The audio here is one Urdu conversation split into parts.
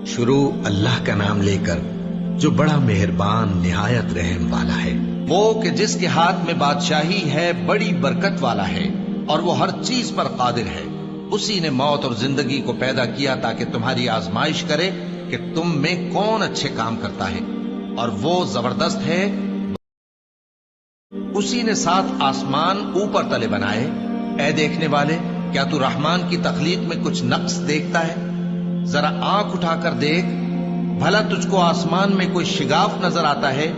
شروع اللہ کا نام لے کر جو بڑا مہربان نہایت رحم والا ہے۔ وہ کہ جس کے ہاتھ میں بادشاہی ہے بڑی برکت والا ہے اور وہ ہر چیز پر قادر ہے۔ اسی نے موت اور زندگی کو پیدا کیا تاکہ تمہاری آزمائش کرے کہ تم میں کون اچھے کام کرتا ہے، اور وہ زبردست ہے۔ اسی نے 7 آسمان اوپر تلے بنائے۔ اے دیکھنے والے، کیا تو رحمان کی تخلیق میں کچھ نقص دیکھتا ہے؟ ذرا آنکھ اٹھا کر دیکھ، بھلا تجھ کو آسمان میں کوئی شگاف نظر آتا ہے؟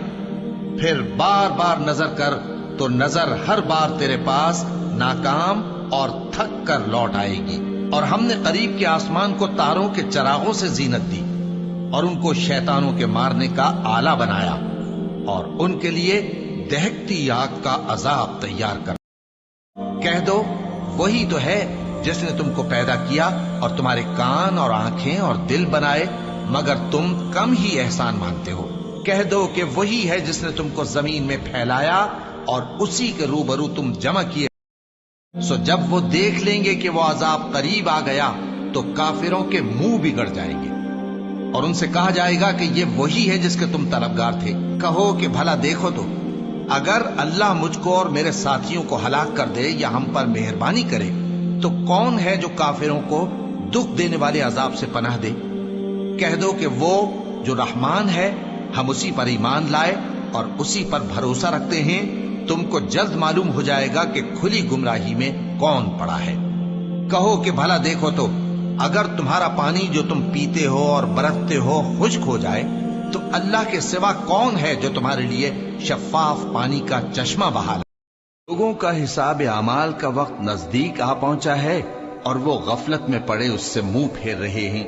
پھر بار بار نظر کر تو نظر ہر بار تیرے پاس ناکام اور تھک کر لوٹ آئے گی۔ اور ہم نے قریب کے آسمان کو تاروں کے چراغوں سے زینت دی اور ان کو شیطانوں کے مارنے کا آلہ بنایا اور ان کے لیے دہکتی آگ کا عذاب تیار کر۔ کہہ دو وہی تو ہے جس نے تم کو پیدا کیا اور تمہارے کان اور آنکھیں اور دل بنائے، مگر تم کم ہی احسان مانتے ہو۔ کہہ دو کہ وہی ہے جس نے تم کو زمین میں پھیلایا اور اسی کے روبرو تم جمع کیے۔ سو جب وہ دیکھ لیں گے کہ وہ عذاب قریب آ گیا تو کافروں کے منہ بگڑ جائیں گے اور ان سے کہا جائے گا کہ یہ وہی ہے جس کے تم طلبگار تھے۔ کہو کہ بھلا دیکھو تو، اگر اللہ مجھ کو اور میرے ساتھیوں کو ہلاک کر دے یا ہم پر مہربانی کرے تو کون ہے جو کافروں کو دکھ دینے والے عذاب سے پناہ دے؟ کہہ دو کہ وہ جو رحمان ہے، ہم اسی پر ایمان لائے اور اسی پر بھروسہ رکھتے ہیں۔ تم کو جلد معلوم ہو جائے گا کہ کھلی گمراہی میں کون پڑا ہے۔ کہو کہ بھلا دیکھو تو، اگر تمہارا پانی جو تم پیتے ہو اور برتتے ہو خشک ہو جائے تو اللہ کے سوا کون ہے جو تمہارے لیے شفاف پانی کا چشمہ بہا لائے؟ لوگوں کا حساب اعمال کا وقت نزدیک آ پہنچا ہے اور وہ غفلت میں پڑے اس سے منہ پھیر رہے ہیں۔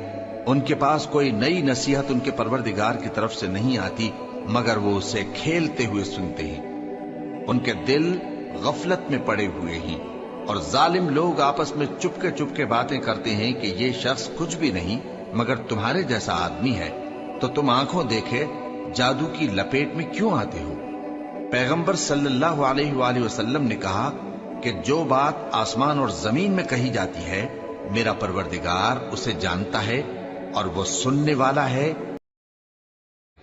ان کے پاس کوئی نئی نصیحت ان کے پروردگار کی طرف سے نہیں آتی مگر وہ اسے کھیلتے ہوئے سنتے ہیں۔ ان کے دل غفلت میں پڑے ہوئے ہیں اور ظالم لوگ آپس میں چپکے باتیں کرتے ہیں کہ یہ شخص کچھ بھی نہیں مگر تمہارے جیسا آدمی ہے، تو تم آنکھوں دیکھے جادو کی لپیٹ میں کیوں آتے ہو؟ پیغمبر صلی اللہ علیہ وآلہ وسلم نے کہا کہ جو بات آسمان اور زمین میں کہی جاتی ہے میرا پروردگار اسے جانتا ہے اور وہ سننے والا ہے۔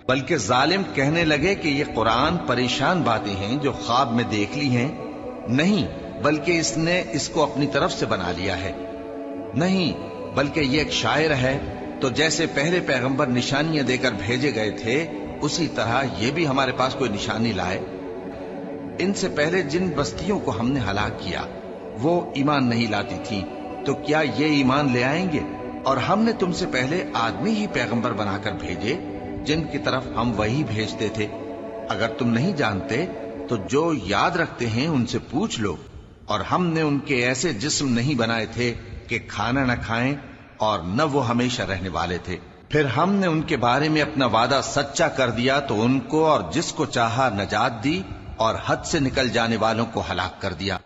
بلکہ ظالم کہنے لگے کہ یہ قرآن پریشان باتیں ہیں جو خواب میں دیکھ لی ہیں۔ نہیں، بلکہ اس نے اس کو اپنی طرف سے بنا لیا ہے۔ نہیں، بلکہ یہ ایک شاعر ہے۔ تو جیسے پہلے پیغمبر نشانیاں دے کر بھیجے گئے تھے اسی طرح یہ بھی ہمارے پاس کوئی نشانی لائے۔ ان سے پہلے جن بستیوں کو ہم نے ہلاک کیا وہ ایمان نہیں لاتی تھیں، تو کیا یہ ایمان لے آئیں گے؟ اور ہم نے تم سے پہلے آدمی ہی پیغمبر بنا کر بھیجے جن کی طرف ہم وہی بھیجتے تھے۔ اگر تم نہیں جانتے تو جو یاد رکھتے ہیں ان سے پوچھ لو۔ اور ہم نے ان کے ایسے جسم نہیں بنائے تھے کہ کھانا نہ کھائیں اور نہ وہ ہمیشہ رہنے والے تھے۔ پھر ہم نے ان کے بارے میں اپنا وعدہ سچا کر دیا تو ان کو اور جس کو چاہا نجات دی اور حد سے نکل جانے والوں کو ہلاک کر دیا۔